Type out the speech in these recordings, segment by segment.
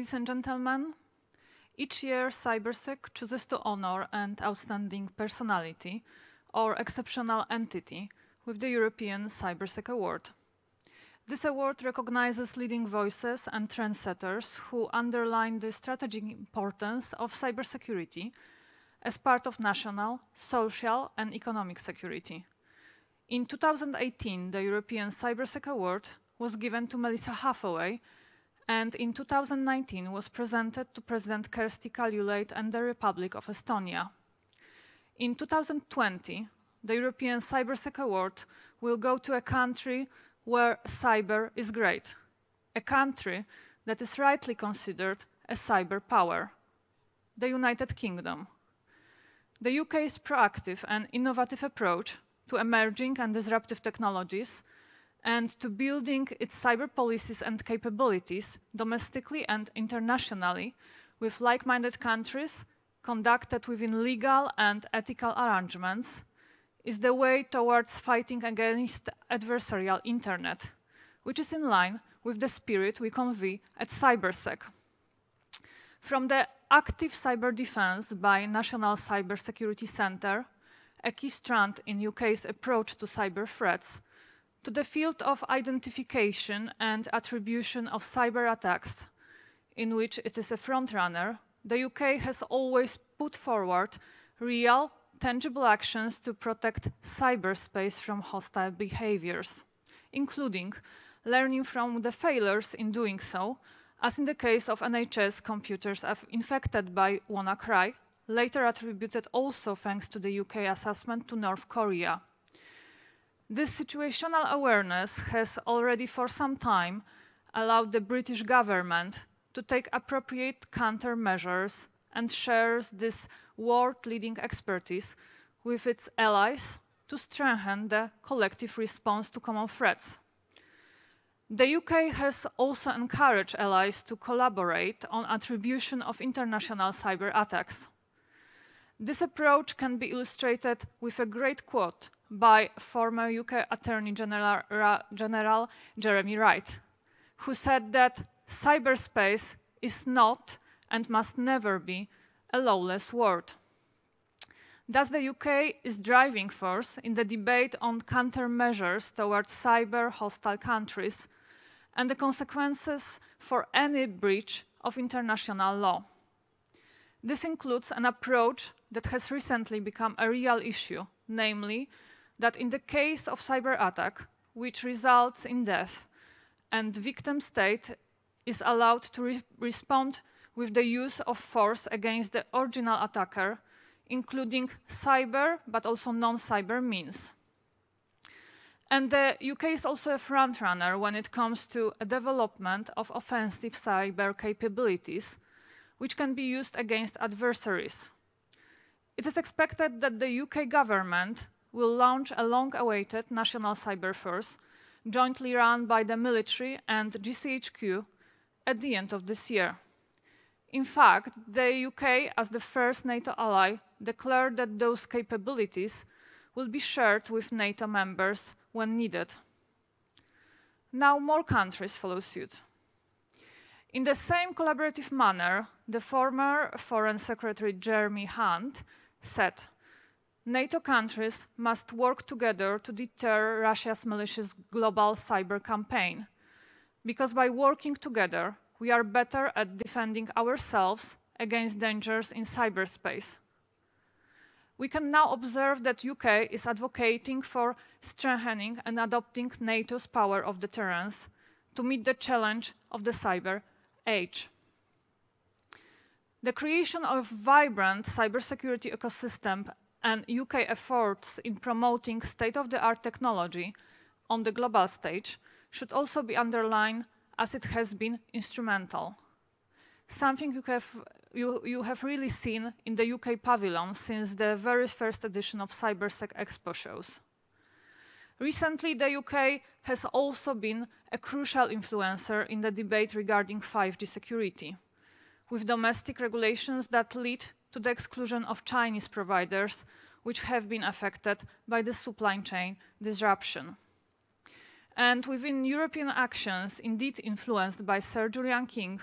Ladies and gentlemen, each year Cybersec chooses to honor an outstanding personality or exceptional entity with the European Cybersec Award. This award recognizes leading voices and trendsetters who underline the strategic importance of cybersecurity as part of national, social, and economic security. In 2018, the European Cybersec Award was given to Melissa Hathaway, and in 2019 was presented to President Kersti Kaljulaid and the Republic of Estonia. In 2020, the European Cybersec Award will go to a country where cyber is great, a country that is rightly considered a cyber power, the United Kingdom. The UK's proactive and innovative approach to emerging and disruptive technologies and to building its cyber policies and capabilities domestically and internationally with like-minded countries conducted within legal and ethical arrangements is the way towards fighting against adversarial internet, which is in line with the spirit we convey at Cybersec. From the active cyber defense by National Cybersecurity Centre, a key strand in UK's approach to cyber threats, to the field of identification and attribution of cyber attacks, in which it is a frontrunner, the UK has always put forward real, tangible actions to protect cyberspace from hostile behaviors, including learning from the failures in doing so, as in the case of NHS computers infected by WannaCry, later attributed also thanks to the UK assessment to North Korea. This situational awareness has already for some time allowed the British government to take appropriate countermeasures and shares this world-leading expertise with its allies to strengthen the collective response to common threats. The UK has also encouraged allies to collaborate on attribution of international cyber attacks. This approach can be illustrated with a great quote by former UK Attorney General Jeremy Wright, who said that cyberspace is not and must never be a lawless world. Thus, the UK is driving force in the debate on countermeasures towards cyber hostile countries and the consequences for any breach of international law. This includes an approach that has recently become a real issue, namely that in the case of cyber attack, which results in death, and victim state is allowed to respond with the use of force against the original attacker, including cyber but also non-cyber means. And the UK is also a frontrunner when it comes to a development of offensive cyber capabilities, which can be used against adversaries. It is expected that the UK government will launch a long-awaited national cyber force, jointly run by the military and GCHQ, at the end of this year. In fact, the UK, as the first NATO ally, declared that those capabilities will be shared with NATO members when needed. Now more countries follow suit. In the same collaborative manner, the former Foreign Secretary Jeremy Hunt said, NATO countries must work together to deter Russia's malicious global cyber campaign, because by working together, we are better at defending ourselves against dangers in cyberspace. We can now observe that UK is advocating for strengthening and adopting NATO's power of deterrence to meet the challenge of the cyber age. The creation of a vibrant cybersecurity ecosystem and UK efforts in promoting state-of-the-art technology on the global stage should also be underlined, as it has been instrumental. Something you have really seen in the UK pavilion since the very first edition of Cybersec Expo shows. Recently, the UK has also been a crucial influencer in the debate regarding 5G security, with domestic regulations that lead to the exclusion of Chinese providers, which have been affected by the supply chain disruption. And within European actions, indeed influenced by Sir Julian King,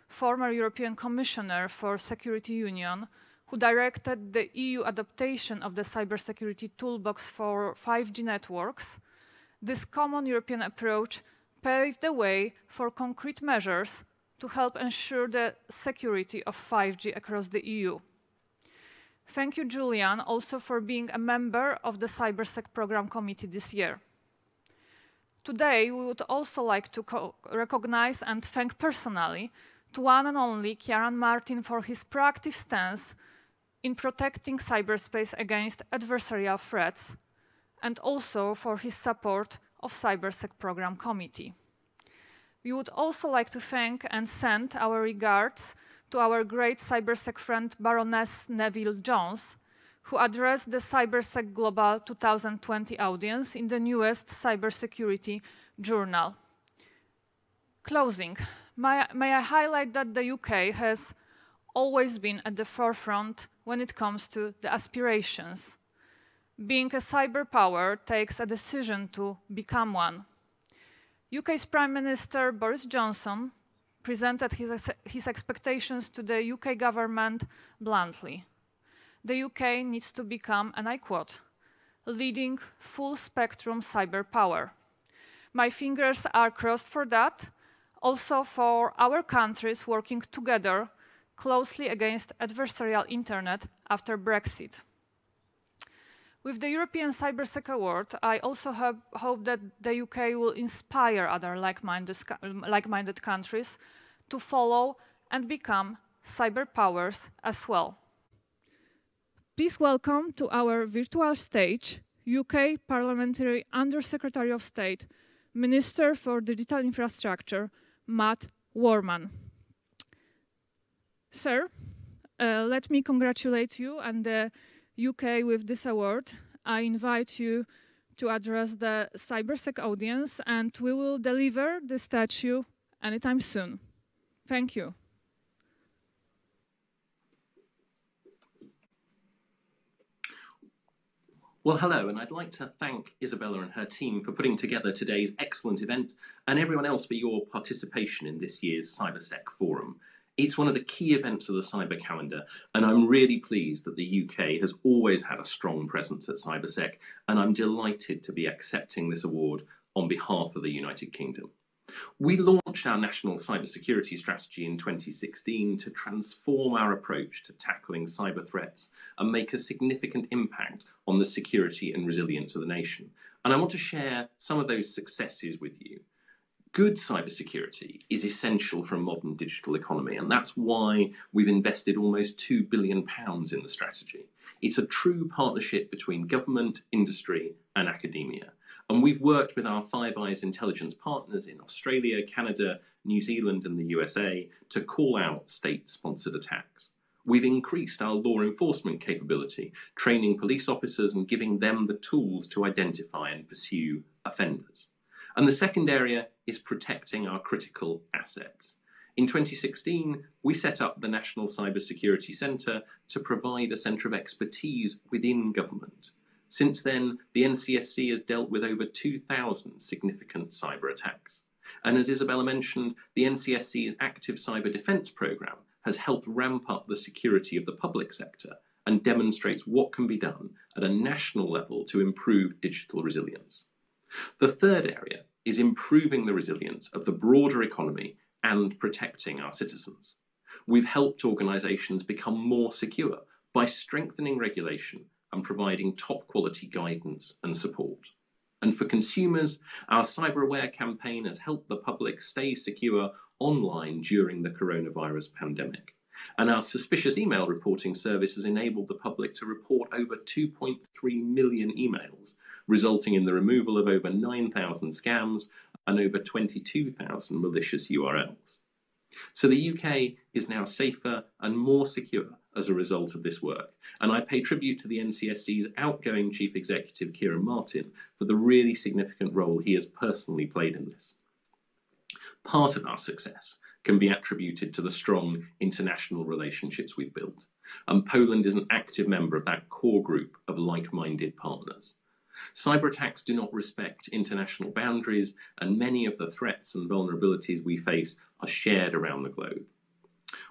former European Commissioner for Security Union, who directed the EU adaptation of the cybersecurity toolbox for 5G networks, this common European approach paved the way for concrete measures to help ensure the security of 5G across the EU. Thank you, Julian, also for being a member of the Cybersec Program Committee this year. Today, we would also like to recognize and thank personally to one and only Kieran Martin for his proactive stance in protecting cyberspace against adversarial threats, and also for his support of Cybersec Program Committee. We would also like to thank and send our regards to our great Cybersec friend Baroness Neville Jones, who addressed the Cybersec Global 2020 audience in the newest Cybersecurity journal. Closing, may I highlight that the UK has always been at the forefront when it comes to the aspirations. Being a cyber power takes a decision to become one. UK's Prime Minister Boris Johnson presented his expectations to the UK government bluntly. The UK needs to become, and I quote, leading full-spectrum cyber power. My fingers are crossed for that, also for our countries working together closely against adversarial internet after Brexit. With the European Cybersec Award, I also hope that the UK will inspire other like-minded countries to follow and become cyber powers as well. Please welcome to our virtual stage UK Parliamentary Under-Secretary of State, Minister for Digital Infrastructure, Matt Warman. Sir, let me congratulate you and the UK with this award. I invite you to address the Cybersec audience, and we will deliver the statue anytime soon. Thank you. Well, hello, and I'd like to thank Isabella and her team for putting together today's excellent event, and everyone else for your participation in this year's Cybersec Forum. It's one of the key events of the cyber calendar, and I'm really pleased that the UK has always had a strong presence at Cybersec, and I'm delighted to be accepting this award on behalf of the United Kingdom. We launched our national cybersecurity strategy in 2016 to transform our approach to tackling cyber threats and make a significant impact on the security and resilience of the nation. And I want to share some of those successes with you. Good cybersecurity is essential for a modern digital economy, and that's why we've invested almost £2 billion in the strategy. It's a true partnership between government, industry, and academia. And we've worked with our Five Eyes intelligence partners in Australia, Canada, New Zealand, and the USA to call out state-sponsored attacks. We've increased our law enforcement capability, training police officers and giving them the tools to identify and pursue offenders. And the second area is protecting our critical assets. In 2016, we set up the National Cybersecurity Centre to provide a centre of expertise within government. Since then, the NCSC has dealt with over 2,000 significant cyber attacks. And as Isabella mentioned, the NCSC's active cyber defence programme has helped ramp up the security of the public sector and demonstrates what can be done at a national level to improve digital resilience. The third area is improving the resilience of the broader economy and protecting our citizens. We've helped organisations become more secure by strengthening regulation and providing top quality guidance and support. And for consumers, our Cyber Aware campaign has helped the public stay secure online during the coronavirus pandemic. And our suspicious email reporting service has enabled the public to report over 2.3 million emails, resulting in the removal of over 9,000 scams and over 22,000 malicious URLs. So the UK is now safer and more secure as a result of this work. And I pay tribute to the NCSC's outgoing Chief Executive, Kieran Martin, for the really significant role he has personally played in this. Part of our success can be attributed to the strong international relationships we've built. And Poland is an active member of that core group of like-minded partners. Cyber attacks do not respect international boundaries, and many of the threats and vulnerabilities we face are shared around the globe.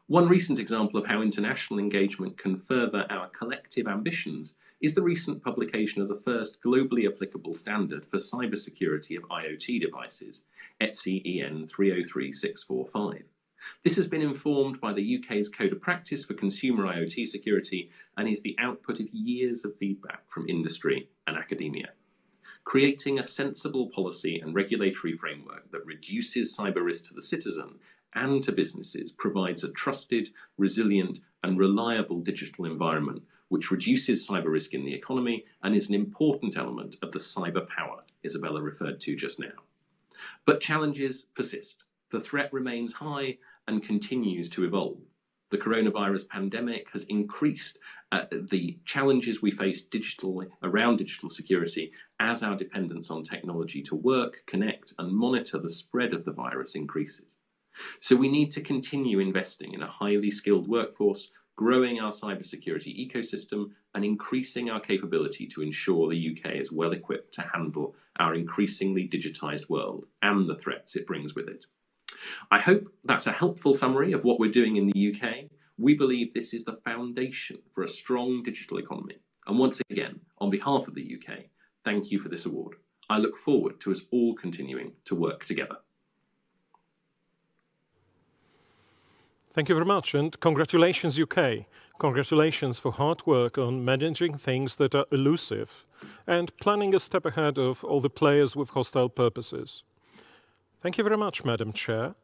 One recent example of how international engagement can further our collective ambitions is the recent publication of the first globally applicable standard for cybersecurity of IoT devices, s06e24 This has been informed by the UK's Code of Practice for Consumer IoT Security and is the output of years of feedback from industry and academia. Creating a sensible policy and regulatory framework that reduces cyber risk to the citizen and to businesses provides a trusted, resilient and reliable digital environment which reduces cyber risk in the economy and is an important element of the cyber power Isabella referred to just now. But challenges persist. The threat remains high and continues to evolve. The coronavirus pandemic has increased the challenges we face around digital security as our dependence on technology to work, connect and monitor the spread of the virus increases. So we need to continue investing in a highly skilled workforce, growing our cybersecurity ecosystem and increasing our capability to ensure the UK is well equipped to handle our increasingly digitised world and the threats it brings with it. I hope that's a helpful summary of what we're doing in the UK. We believe this is the foundation for a strong digital economy. And once again, on behalf of the UK, thank you for this award. I look forward to us all continuing to work together. Thank you very much, and congratulations, UK. Congratulations for hard work on managing things that are elusive and planning a step ahead of all the players with hostile purposes. Thank you very much, Madam Chair.